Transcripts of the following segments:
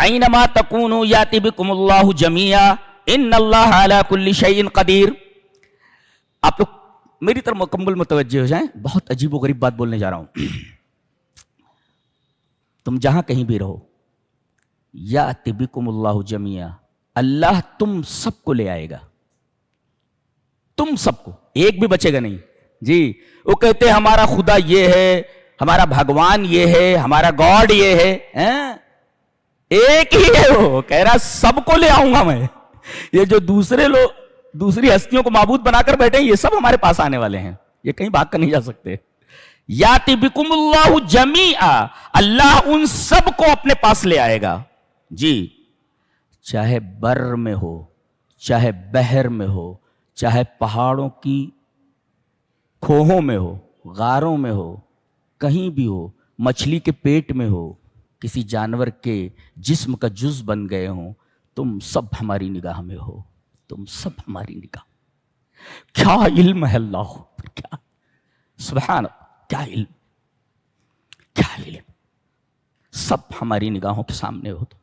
Anima تکونوا یاتی بکم اللہ جمیعا ان اللہ علی کل شیء قدیر. آپ لوگ میری طرف مکمل متوجہ ہو جائیں, بہت عجیب و غریب بات بولنے جا رہا ہوں. تم جہاں کہیں بھی رہو, یاتی بکم اللہ جمیعا, اللہ تم سب کو لے آئے گا, تم سب کو, ایک بھی بچے گا نہیں. جی وہ کہتے ہیں ہمارا خدا یہ ہے, ہمارا بھگوان یہ ہے, ہمارا گاڈ یہ ہے, ایک ہی ہے. وہ کہہ رہا سب کو لے آؤں گا میں. یہ جو دوسرے لوگ دوسری ہستیوں کو معبود بنا کر بیٹھے ہیں, یہ سب ہمارے پاس آنے والے ہیں, یہ کہیں بھاگ کر نہیں جا سکتے. یاتی بکم اللہ جمیعا, اللہ ان سب کو اپنے پاس لے آئے گا. جی چاہے بر میں ہو, چاہے بحر میں ہو, چاہے پہاڑوں کی کھوہوں میں ہو, غاروں میں ہو, کہیں بھی ہو, مچھلی کے پیٹ میں ہو, کسی جانور کے جسم کا جز بن گئے ہوں, تم سب ہماری نگاہ میں ہو, تم سب ہماری نگاہ. کیا علم ہے اللہ, کیا سبحان, کیا علم, کیا علم. سب ہماری نگاہوں کے سامنے ہو. تو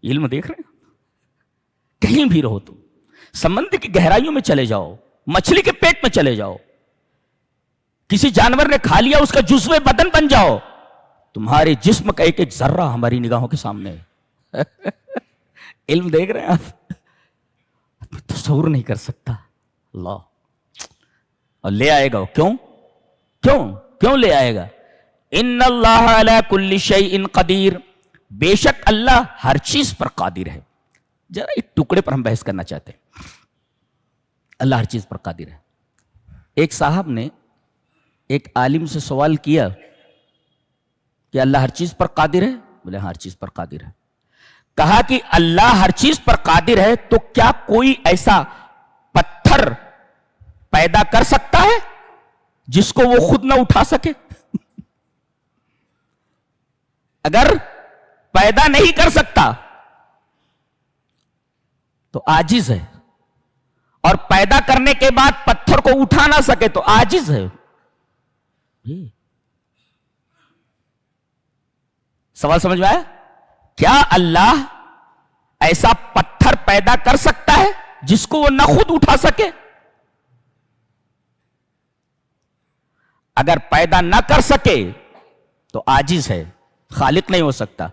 علم دیکھ رہے ہیں, کہیں بھی رہو تم, سمندر کی گہرائیوں میں چلے جاؤ, مچھلی کے پیٹ میں چلے جاؤ, کسی جانور نے کھا لیا اس کا جزو بدن بن جاؤ, تمہارے جسم کا ایک ایک ذرہ ہماری نگاہوں کے سامنے ہے. علم دیکھ رہے ہیں آپ, تصور نہیں کر سکتا اللہ. اور لے آئے گا, کیوں کیوں کیوں لے آئے گا؟ ان اللہ علی کل شیء قدیر, بے شک اللہ ہر چیز پر قادر ہے. ذرا ایک ٹکڑے پر ہم بحث کرنا چاہتے ہیں. اللہ ہر چیز پر قادر ہے. ایک صاحب نے ایک عالم سے سوال کیا کہ اللہ ہر چیز پر قادر ہے؟ بولے ہاں ہر چیز پر قادر ہے. کہا کہ اللہ ہر چیز پر قادر ہے تو کیا کوئی ایسا پتھر پیدا کر سکتا ہے جس کو وہ خود نہ اٹھا سکے؟ اگر پیدا نہیں کر سکتا تو عاجز ہے, اور پیدا کرنے کے بعد پتھر کو اٹھا نہ سکے تو عاجز ہے. سوال سمجھ میں آیا؟ کیا اللہ ایسا پتھر پیدا کر سکتا ہے جس کو وہ نہ خود اٹھا سکے؟ اگر پیدا نہ کر سکے تو عاجز ہے, خالق نہیں ہو سکتا.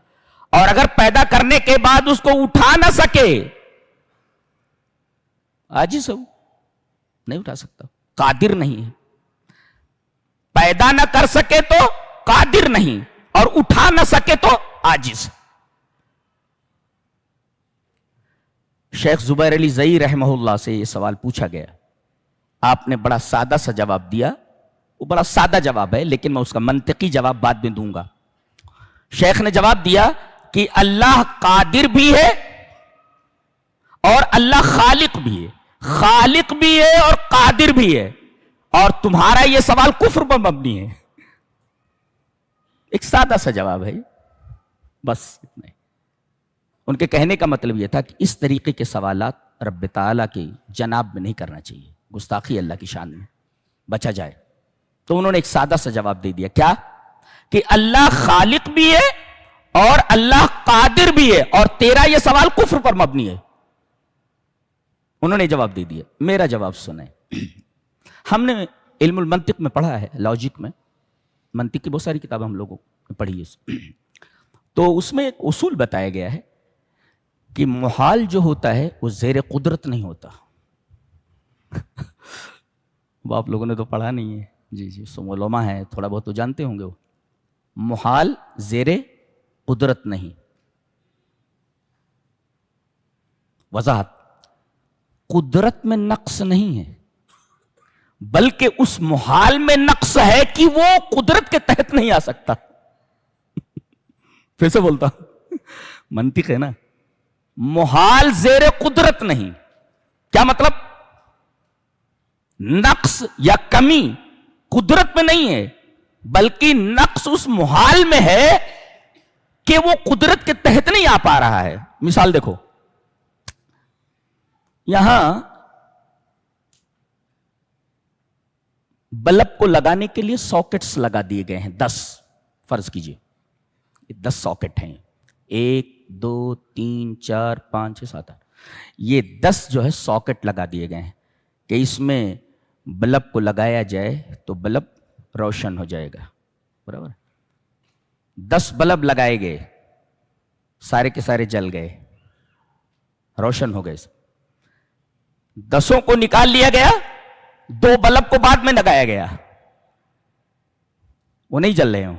اور اگر پیدا کرنے کے بعد اس کو اٹھا نہ سکے, عاجز ہو, نہیں اٹھا سکتا, قادر نہیں ہے. پیدا نہ کر سکے تو قادر نہیں, اور اٹھا نہ سکے تو عاجز. شیخ زبیر علی زئی رحمہ اللہ سے یہ سوال پوچھا گیا, آپ نے بڑا سادہ سا جواب دیا. وہ بڑا سادہ جواب ہے لیکن میں اس کا منطقی جواب بعد میں دوں گا. شیخ نے جواب دیا کہ اللہ قادر بھی ہے اور اللہ خالق بھی ہے. خالق بھی ہے اور قادر بھی ہے, اور تمہارا یہ سوال کفر پر مبنی ہے. ایک سادہ سا جواب ہے بس اتنا. ان کے کہنے کا مطلب یہ تھا کہ اس طریقے کے سوالات رب تعالیٰ کی جناب میں نہیں کرنا چاہیے, گستاخی اللہ کی شان میں, بچا جائے. تو انہوں نے ایک سادہ سا جواب دے دیا, کیا کہ اللہ خالق بھی ہے اور اللہ قادر بھی ہے, اور تیرا یہ سوال کفر پر مبنی ہے. انہوں نے جواب دے دیا. میرا جواب سنیں. ہم نے علم المنطق میں پڑھا ہے, لاجک میں, منطق کی بہت ساری کتابیں ہم لوگوں نے پڑھی ہے. تو اس میں ایک اصول بتایا گیا ہے کہ محال جو ہوتا ہے وہ زیر قدرت نہیں ہوتا. وہ آپ لوگوں نے تو پڑھا نہیں ہے. جی جی, علماء ہیں, تھوڑا بہت تو جانتے ہوں گے. وہ محال زیر قدرت نہیں. وضاحت, قدرت میں نقص نہیں ہے, بلکہ اس محال میں نقص ہے کہ وہ قدرت کے تحت نہیں آ سکتا. پھر سے بولتا ہوں, منطق ہے نا. محال زیر قدرت نہیں, کیا مطلب؟ نقص یا کمی قدرت میں نہیں ہے, بلکہ نقص اس محال میں ہے کہ وہ قدرت کے تحت نہیں آ پا رہا ہے. مثال دیکھو, یہاں بلب کو لگانے کے لیے ساکٹس لگا دیے گئے ہیں 10, فرض کیجئے یہ 10 ساکٹ ہیں، 1 2 3 4 5 6 7 8، یہ 10 جو ہے ساکٹ لگا دیے گئے ہیں کہ اس میں بلب کو لگایا جائے تو بلب روشن ہو جائے گا، برابر۔ 10 بلب لگائے گئے، سارے کے سارے جل گئے، روشن ہو گئے، 10 کو نکال لیا گیا، 2 بلب کو بعد میں لگایا گیا، وہ نہیں جل رہے ہوں،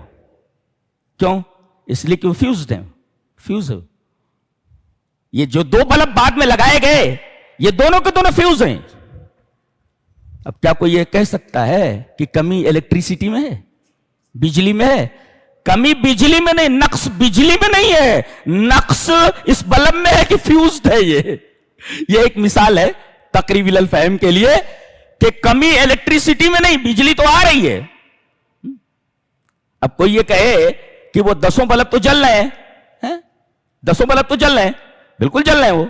کیوں؟ اس لیے کہ وہ فیوزڈ ہیں، فیوز ہے۔ یہ جو 2 بلب بعد میں لگائے گئے یہ دونوں کے دونوں فیوز ہیں۔ اب کیا کوئی یہ کہہ سکتا ہے کہ کمی الیکٹریسٹی میں ہے، بجلی میں ہے؟ کمی بجلی میں نہیں، نقص بجلی میں نہیں ہے، نقص اس بلب میں ہے کہ فیوزڈ ہے۔ یہ ایک مثال ہے تقریب الفہم کے لیے کہ کمی الیکٹریسٹی میں نہیں، بجلی تو آ رہی ہے۔ اب کوئی یہ کہے کہ وہ 10 بلب تو جل رہے ہیں، 10 بلب تو جل رہے ہیں، بالکل جل رہے ہیں، وہ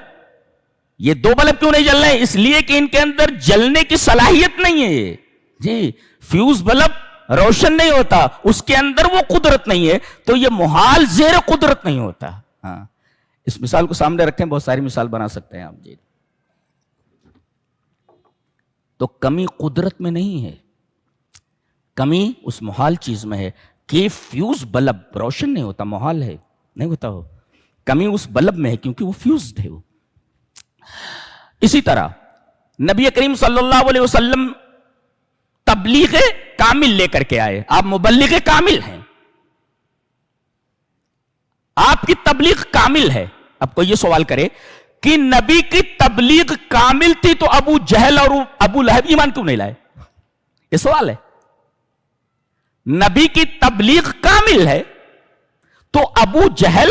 یہ 2 بلب کیوں نہیں جل رہے ہیں؟ اس لیے کہ ان کے اندر جلنے کی صلاحیت نہیں ہے۔ جی، فیوز بلب روشن نہیں ہوتا، اس کے اندر وہ قدرت نہیں ہے، تو یہ محال زیر قدرت نہیں ہوتا۔ ہاں، اس مثال کو سامنے رکھیں، بہت ساری مثال بنا سکتے ہیں آپ۔ جی، تو کمی قدرت میں نہیں ہے، کمی اس محال چیز میں ہے کہ فیوز بلب روشن نہیں ہوتا، محال ہے، نہیں ہوتا ہو، کمی اس بلب میں ہے کیونکہ وہ فیوزڈ ہے۔ وہ اسی طرح نبی کریم صلی اللہ علیہ وسلم تبلیغ کامل لے کر کے آئے، آپ مبلغ کامل ہیں، آپ کی تبلیغ کامل ہے۔ اب کوئی یہ سوال کرے کہ نبی کی تبلیغ کامل تھی تو ابو جہل اور ابو لہب ایمان کیوں نہیں لائے؟ یہ سوال ہے۔ نبی کی تبلیغ کامل ہے تو ابو جہل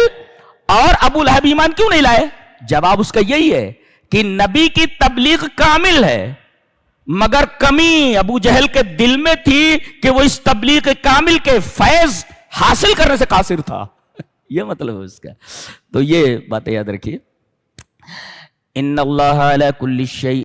اور ابو لہب ایمان کیوں نہیں لائے؟ جواب اس کا یہی ہے کہ نبی کی تبلیغ کامل ہے مگر کمی ابو جہل کے دل میں تھی کہ وہ اس تبلیغ کامل کے فیض حاصل کرنے سے قاصر تھا۔ یہ مطلب ہے اس کا۔ تو یہ باتیں یاد رکھیے۔ ان اللہ علی کل شیء